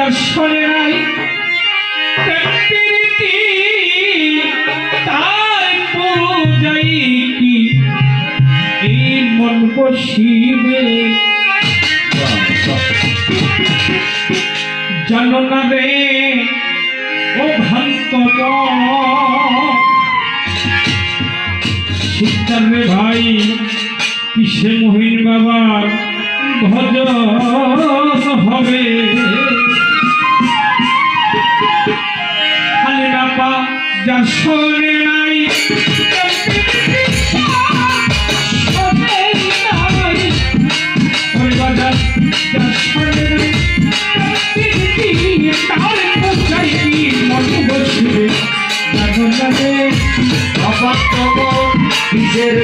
যার শোনে নাই তার পূজাই কি এই মন বসিবে জানো না রে ও ভ্রান্ত শিক্ষার রে ভাই কিসে মহিন বাবার ভজন হবে খালি না পা যার শোনে নাই নিজের